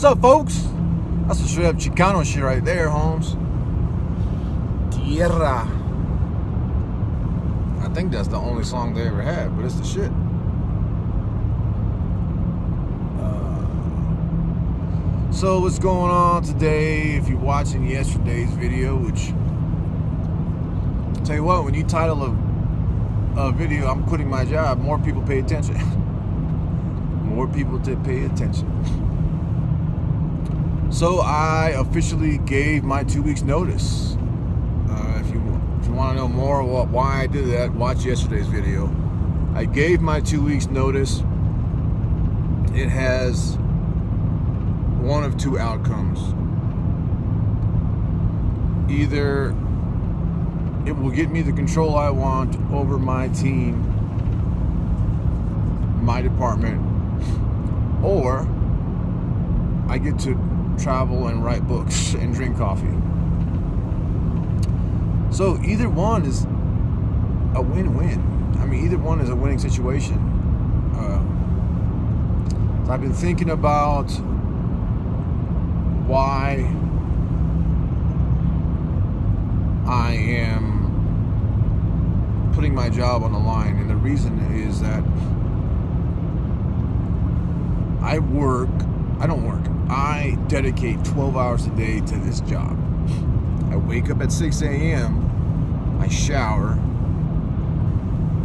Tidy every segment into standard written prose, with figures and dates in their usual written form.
What's up, folks? That's some straight up Chicano shit right there, Holmes. Tierra. I think that's the only song they ever had, but it's the shit. So what's going on today? If you're watching yesterday's video, which, I'll tell you what, when you title a video, I'm quitting my job, more people pay attention. More people to pay attention. So I officially gave my 2 weeks notice. If you want to know more about why I did that, watch yesterday's video. I gave my 2 weeks notice. It has one of two outcomes. Either it will get me the control I want over my team, my department, or I get to travel and write books and drink coffee. So either one is a win-win. I mean, either one is a winning situation. So I've been thinking about why I am putting my job on the line, and the reason is that I dedicate 12 hours a day to this job. I wake up at 6 a.m., I shower,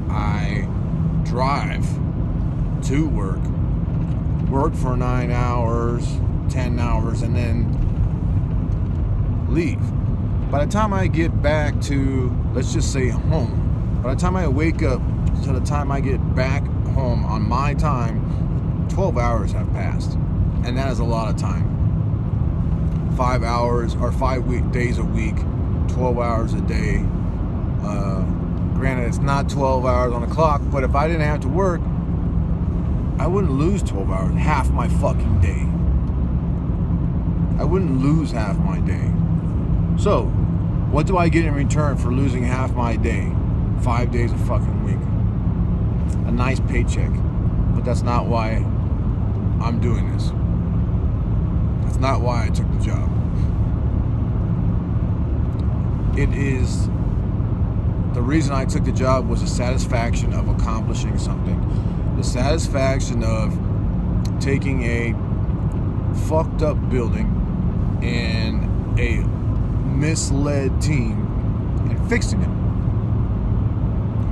I drive to work for 9 hours, 10 hours, and then leave. By the time I get back to, let's just say, home, by the time I wake up to the time I get back home on my time, 12 hours have passed. And that is a lot of time. 5 hours or 5 days a week, 12 hours a day. Granted, it's not 12 hours on the clock, but if I didn't have to work, I wouldn't lose 12 hours, half my fucking day. I wouldn't lose half my day. So, what do I get in return for losing half my day? 5 days a fucking week. A nice paycheck. But that's not why I'm doing this. That's not why I took the job. It is, the reason I took the job was the satisfaction of accomplishing something. The satisfaction of taking a fucked up building and a misled team and fixing it.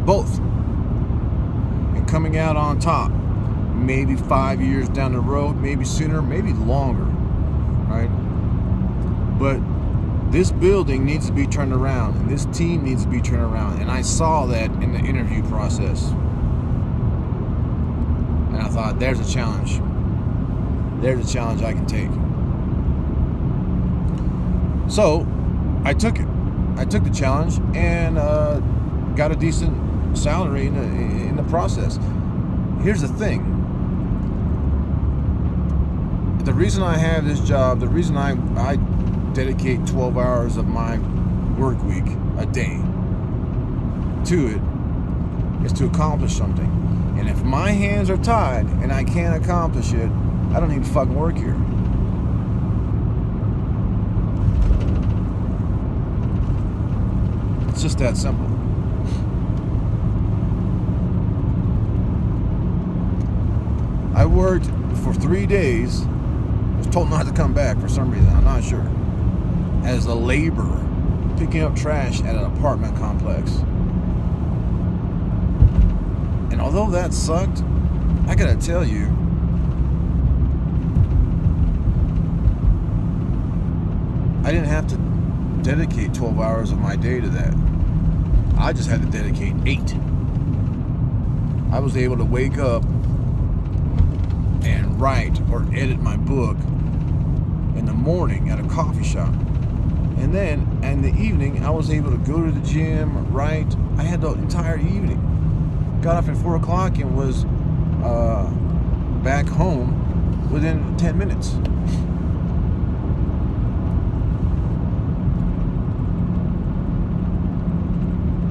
Both. And coming out on top. Maybe 5 years down the road, maybe sooner, maybe longer, right? But this building needs to be turned around, and this team needs to be turned around, and I saw that in the interview process. And I thought, there's a challenge. There's a challenge I can take. So, I took it. I took the challenge and got a decent salary in the process. Here's the thing. The reason I have this job, the reason I dedicate 12 hours of my work week a day to it is to accomplish something. And if my hands are tied and I can't accomplish it, I don't need to fucking work here. It's just that simple. I worked for 3 days. I was told not to come back for some reason. I'm not sure. As a laborer, picking up trash at an apartment complex. And although that sucked, I gotta tell you, I didn't have to dedicate 12 hours of my day to that. I just had to dedicate 8. I was able to wake up and write or edit my book in the morning at a coffee shop. And then in the evening, I was able to go to the gym, write. I had the entire evening. Got up at 4 o'clock and was back home within 10 minutes.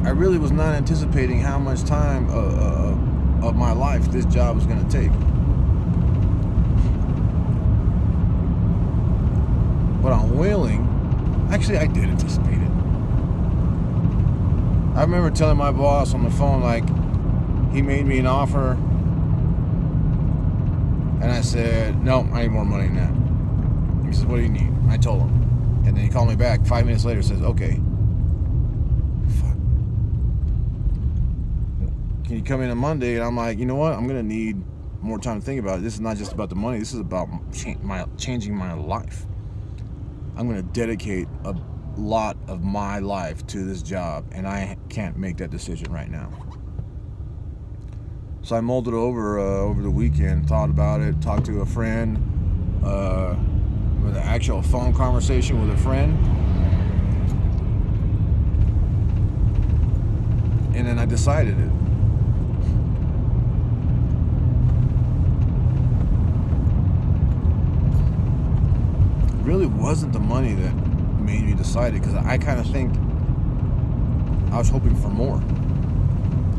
I really was not anticipating how much time of my life this job was going to take. Actually, I did anticipate it. I remember telling my boss on the phone, like, he made me an offer, and I said, no, I need more money than that. He says, what do you need? I told him. And then he called me back 5 minutes later, says, okay. Fuck. Can you come in on Monday? And I'm like, you know what? I'm going to need more time to think about it. This is not just about the money. This is about changing my life. I'm going to dedicate a lot of my life to this job, and I can't make that decision right now. So I mulled it over the weekend, thought about it, talked to a friend, with an actual phone conversation with a friend, and then I decided it. It really wasn't the money that made me decide it, because I kind of think I was hoping for more.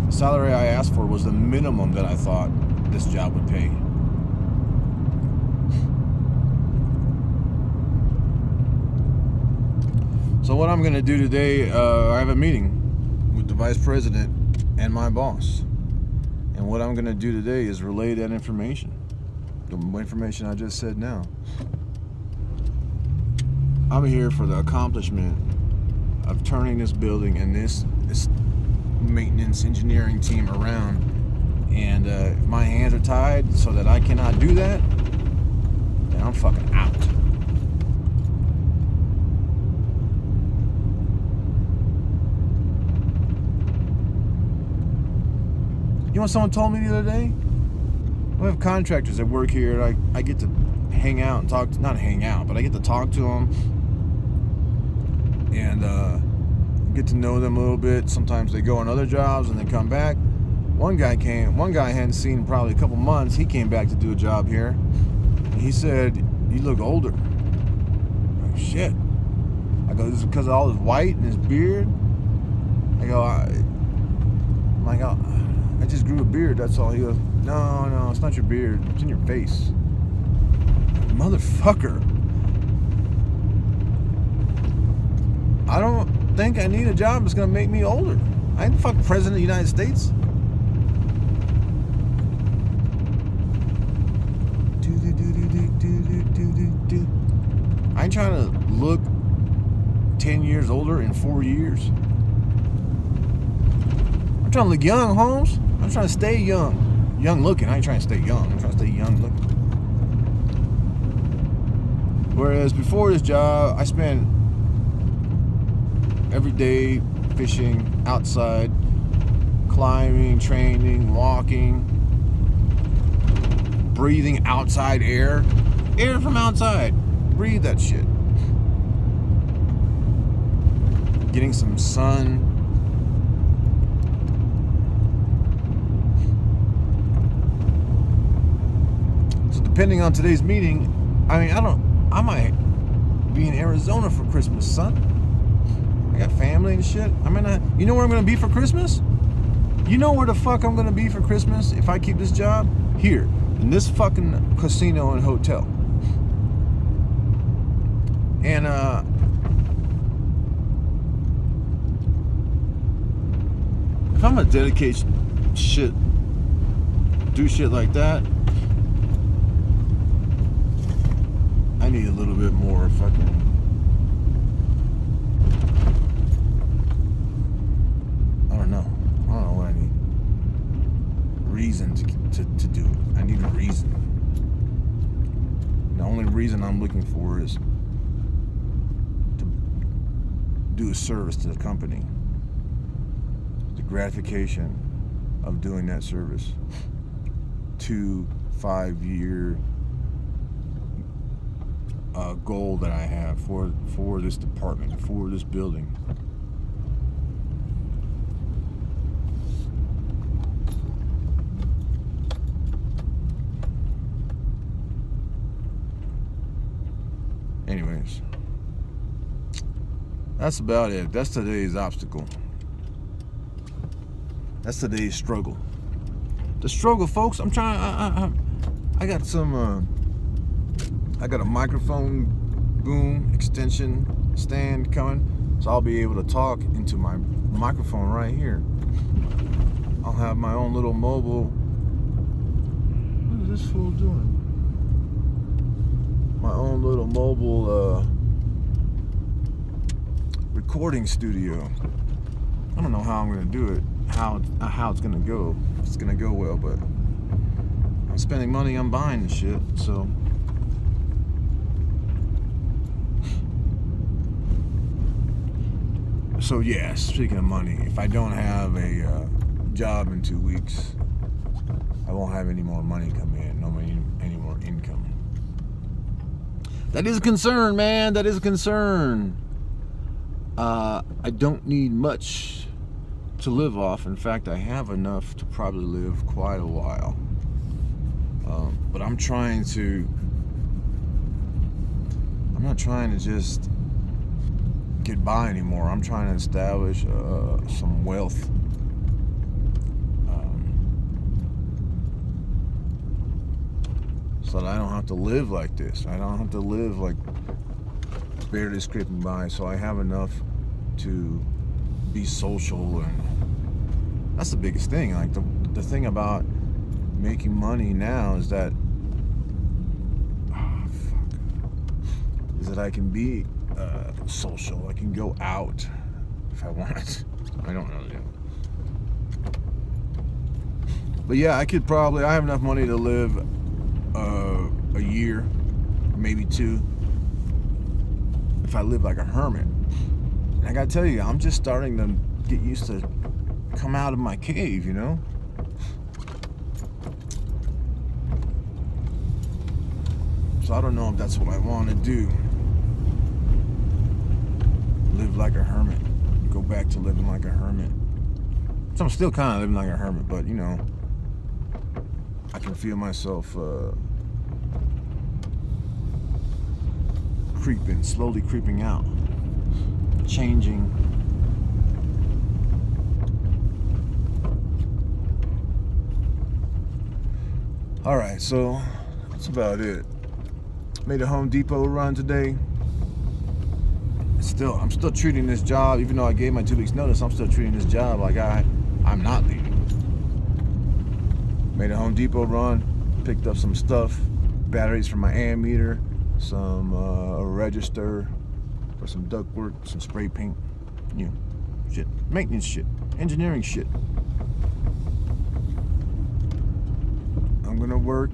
The salary I asked for was the minimum that I thought this job would pay. So what I'm going to do today, I have a meeting with the vice president and my boss. And what I'm going to do today is relay that information. The information I just said now. I'm here for the accomplishment of turning this building and this maintenance engineering team around. And if my hands are tied so that I cannot do that, then I'm fucking out. You know what someone told me the other day? We have contractors that work here. I get to hang out and talk to, not hang out, but I get to talk to them and get to know them a little bit. Sometimes they go on other jobs and they come back. One guy I hadn't seen in probably a couple months. He came back to do a job here. And he said, you look older. I'm like, shit. I go, this is because of all his white and his beard? I go, I just grew a beard, that's all. He goes, no, it's not your beard. It's in your face. Motherfucker. I don't think I need a job that's going to make me older. I ain't the fucking president of the United States. I ain't trying to look 10 years older in 4 years. I'm trying to look young, Holmes. I'm trying to stay young. Young looking. I ain't trying to stay young. I'm trying to stay young looking. Whereas before this job, I spent every day fishing outside, climbing, training, walking, breathing outside air. Air from outside. Breathe that shit. Getting some sun. So depending on today's meeting, I might be in Arizona for Christmas, son. I got family and shit. You know where I'm gonna be for Christmas? You know where the fuck I'm gonna be for Christmas if I keep this job? Here, in this fucking casino and hotel. And if I'm gonna dedicate shit, do shit like that, I need a little bit more fucking, I don't know what I need. Reason to do it. I need a reason. The only reason I'm looking for is to do a service to the company. The gratification of doing that service. 2-5 year goal that I have for this department, for this building. Anyways, that's about it. That's today's obstacle. That's today's struggle. The struggle, folks. I'm trying. I got some. I got a microphone boom extension stand coming, so I'll be able to talk into my microphone right here. I'll have my own little mobile. What is this fool doing? My own little mobile recording studio. I don't know how I'm gonna do it, how it's gonna go. If it's gonna go well, but I'm spending money on buying this shit, so. So yeah, speaking of money, if I don't have a job in 2 weeks, I won't have any more money coming in, any more income. That is a concern, man. That is a concern. I don't need much to live off. In fact, I have enough to probably live quite a while. But I'm not trying to just get by anymore. I'm trying to establish some wealth. So that I don't have to live like this. I don't have to live like barely scraping by. So I have enough to be social, and that's the biggest thing. Like the thing about making money now is that is that I can be social. I can go out if I want. I don't really know. But yeah, I have enough money to live a year, maybe 2, if I live like a hermit. And I gotta tell you, I'm just starting to get used to come out of my cave, you know? So I don't know if that's what I want to do. Live like a hermit. Go back to living like a hermit. So I'm still kind of living like a hermit, but you know, I can feel myself slowly creeping out, changing. All right, so that's about it. Made a Home Depot run today. I'm still treating this job, even though I gave my 2 weeks notice, I'm still treating this job like I'm not leaving. Made a Home Depot run, picked up some stuff, batteries for my ammeter, some a register for some ductwork, some spray paint, you know, shit, maintenance shit, engineering shit. I'm gonna work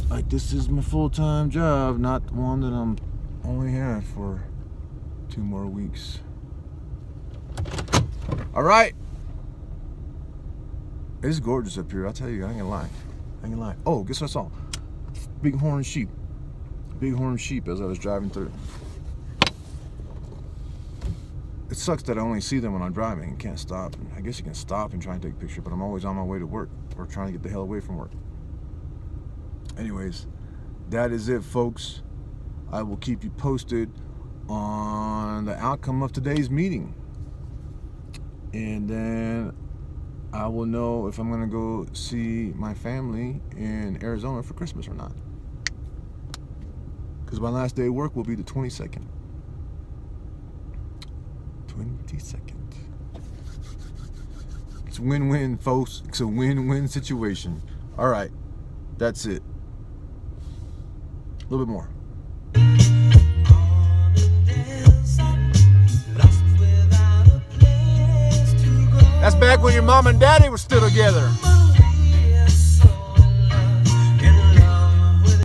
like this is my full-time job, not one that I'm only have for 2 more weeks. All right. It's gorgeous up here, I'll tell you. I ain't gonna lie. Oh, guess what I saw? Bighorn sheep as I was driving through. It sucks that I only see them when I'm driving and can't stop. I guess you can stop and try and take a picture, but I'm always on my way to work or trying to get the hell away from work. Anyways, that is it, folks. I will keep you posted on the outcome of today's meeting. And then I will know if I'm going to go see my family in Arizona for Christmas or not. Because my last day of work will be the 22nd. 22nd. It's a win-win, folks. It's a win-win situation. All right. That's it. A little bit more. That's back when your mom and daddy were still together.